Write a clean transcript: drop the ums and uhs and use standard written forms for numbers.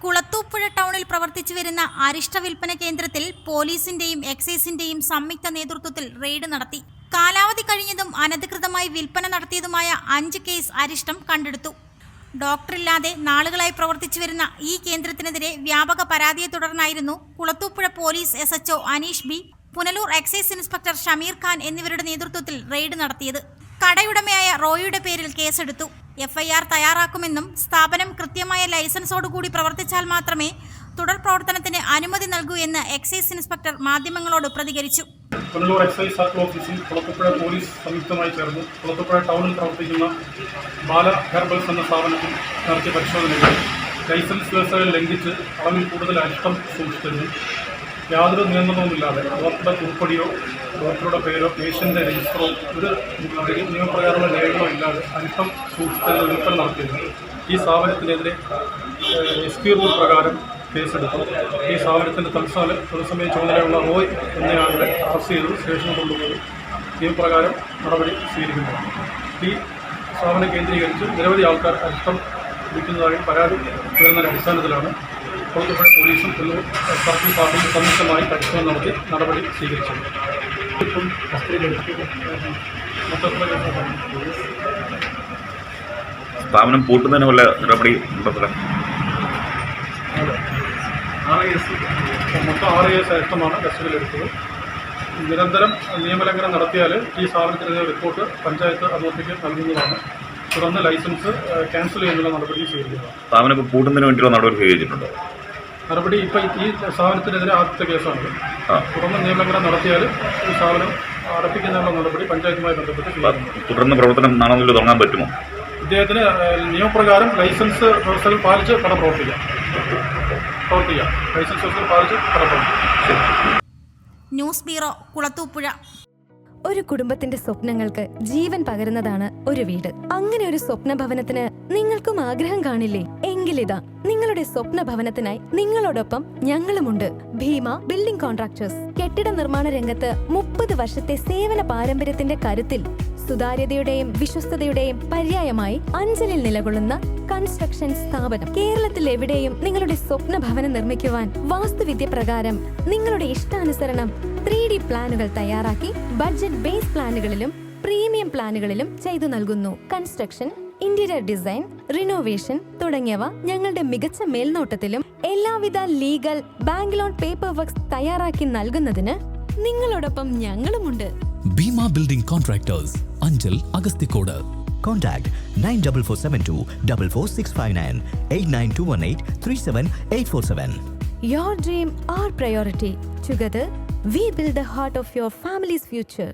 കുളത്തൂപ്പുഴ ടൗണിൽ പ്രവർത്തിച്ചു വരുന്ന അരിഷ്ട വിൽപ്പന കേന്ദ്രത്തിൽ പോലീസിന്റെയും എക്സൈസിന്റെയും സംയുക്ത നേതൃത്വത്തിൽ റെയ്ഡ് നടത്തി. കാലാവധി കഴിഞ്ഞതും അനധികൃതമായി വിൽപ്പന നടത്തിയതുമായ 5 കേസ് അരിഷ്ടം കണ്ടെടുത്തു. ഡോക്ടറില്ലാതെ നാളുകളായി പ്രവർത്തിച്ചു വരുന്ന ഈ കേന്ദ്രത്തിനെതിരെ വ്യാപക പരാതിയെ തുടർന്നായിരുന്നു Kulathupuzha police SHO Aneesh B, Punalur excise inspector Shameer Khan എന്നിവരുടെ നേതൃത്വത്തിൽ റെയ്ഡ് നടത്തിയത്. കടയുടമയായ റോയിയുടെ പേരിൽ കേസെടുത്തു. FIR തയ്യാറാക്കുമെന്നും സ്ഥാപനം കൃത്യമായ ലൈസൻസോടുകൂടി പ്രവർത്തിച്ചാൽ മാത്രമേ തുടർ പ്രവർത്തനത്തിന് അനുമതി നൽകൂ എന്ന് എക്സൈസ് ഇൻസ്പെക്ടർ മാധ്യമങ്ങളോട് പ്രതികരിച്ചു. പുനലൂർ എക്സൈസ് സർക്കിൾ ഓഫീസിൽ കുളത്തൂപ്പുഴ പോലീസ് സംയുക്തമായി ചേർന്ന് കുളത്തൂപ്പുഴ ടൗണിൽ പ്രവർത്തിക്കുന്ന ബാല ഹെർബൽസ് എന്ന സ്ഥാപനത്തിൽ നടത്തിയ പരിശോധനയിൽ ലൈസൻസ് വ്യവസ്ഥകൾ ലംഘിച്ച് അളവിൽ കൂടുതൽ അരിഷ്ടം സൂക്ഷിച്ചിരുന്നു. യാതൊരു നിയന്ത്രണവുമില്ലാതെ ഡോക്ടറുടെ കുറിപ്പടിയോ ഡോക്ടറുടെ പേരോ പേഷ്യൻ്റെ രജിസ്റ്ററോ ഒരു നിയമപ്രകാരമുള്ള രേഖകളോ ഇല്ലാതെ അരിഷ്ടം സൂക്ഷിച്ചതിന് വിൽപ്പന നടത്തിയിരുന്നു. ഈ സ്ഥാപനത്തിനെതിരെ SP റൂൾ പ്രകാരം കേസെടുത്തു. ഈ സ്ഥാപനത്തിൻ്റെ തത്സമയ ചുമതലയുള്ള റോയ് എന്നയാളെ അറസ്റ്റ് ചെയ്തു സ്റ്റേഷനിൽ കൊണ്ടുപോയി നിയമപ്രകാരം നടപടി സ്വീകരിക്കുന്നതാണ്. ഈ സ്ഥാപനം കേന്ദ്രീകരിച്ച് നിരവധി ആൾക്കാർ അരിഷ്ടം വിൽക്കുന്നതായി പരാതി ഉയർന്ന അടിസ്ഥാനത്തിലാണ് കുളത്തൂപ്പുഴ പോലീസും പുനലൂർ സർക്കിൾ പാർട്ടിയും സംയുക്തമായി പരിശോധന നടത്തി നടപടി സ്വീകരിച്ചത്. ഇപ്പം സ്ഥാപനം പൂട്ടുന്നതിന് വല്ല നടപടി ഉണ്ടല്ലോ. മൊത്തം 6 കേസ് അരിഷ്ടമാണ് കസ്റ്റഡിയിലെടുത്തത്. നിരന്തരം നിയമലംഘനം നടത്തിയാൽ ഈ സ്ഥാപനത്തിനെതിരെ റിപ്പോർട്ട് പഞ്ചായത്ത് അതോറിറ്റിക്ക് നൽകുന്നതാണ്. തുടർന്ന് ലൈസൻസ് ക്യാൻസൽ ചെയ്യുന്നുള്ള നടപടി സ്വീകരിക്കുക. സ്ഥാപനം ഇപ്പോൾ പൂട്ടുന്നതിന് വേണ്ടിയുള്ള നടപടി സ്വീകരിച്ചിട്ടുണ്ടോ? നടപടി ഇപ്പം ഈ സ്ഥാപനത്തിനെതിരെ ആദ്യത്തെ കേസാണ്. തുടർന്ന് നിയമലംഘനം നടത്തിയാൽ ഈ സ്ഥാപനം അടപ്പിക്കുന്നതിനുള്ള നടപടി പഞ്ചായത്തുമായി ബന്ധപ്പെട്ട് തുടർന്ന് പ്രവർത്തനം നാളെ തുടങ്ങാൻ പറ്റുമോ? ഇദ്ദേഹത്തിന് നിയമപ്രകാരം ലൈസൻസ് വ്യവസ്ഥകൾ പാലിച്ച് കട പ്രവർത്തിക്കാം. ലൈസൻസ് വ്യവസ്ഥകൾ പാലിച്ച് കട പ്രവർത്തിക്കാം. News bureau, Kulathupuzha. ഒരു കുടുംബത്തിന്റെ സ്വപ്നങ്ങൾക്ക് ജീവൻ പകരുന്നതാണ് ഒരു വീട്. അങ്ങനെ ഒരു സ്വപ്ന ഭവനത്തിന് നിങ്ങൾക്കും ആഗ്രഹം കാണില്ലേ? എങ്കിലിതാ നിങ്ങളുടെ സ്വപ്ന ഭവനത്തിനായി നിങ്ങളോടൊപ്പം ഞങ്ങളുമുണ്ട്. Bheema building contractors. കെട്ടിട നിർമ്മാണ രംഗത്ത് 30 വർഷത്തെ സേവന പാരമ്പര്യത്തിന്റെ കരുത്തിൽ സുതാര്യതയുടെയും വിശ്വസ്തതയുടെയും പര്യായമായി അഞ്ചലിൽ നിലകൊള്ളുന്ന കൺസ്ട്രക്ഷൻ സ്ഥാപനം. കേരളത്തിൽ എവിടെയും നിങ്ങളുടെ സ്വപ്ന ഭവനം നിർമ്മിക്കുവാൻ വാസ്തുവിദ്യ പ്രകാരം നിങ്ങളുടെ ഇഷ്ടാനുസരണം 3D പ്ലാനുകൾ തയ്യാറാക്കി ബഡ്ജറ്റ് ബേസ് പ്ലാനുകളിലും പ്രീമിയം പ്ലാനുകളിലും ചെയ്തു നൽകുന്നു. കൺസ്ട്രക്ഷൻ, ഇന്റീരിയർ ഡിസൈൻ, റിനോവേഷൻ തുടങ്ങിയവ ഞങ്ങളുടെ മികച്ച മേൽനോട്ടത്തിലും എല്ലാവിധ legal bank loan paper works തയ്യാറാക്കി നൽകുന്നതിന് നിങ്ങളോടൊപ്പം ഞങ്ങളുമുണ്ട്. Bheema building contractors, Anchal, Agasthikode. Contact 94472 44659 89218 37847. Your dream, our priority. Together, we build the heart of your family's future.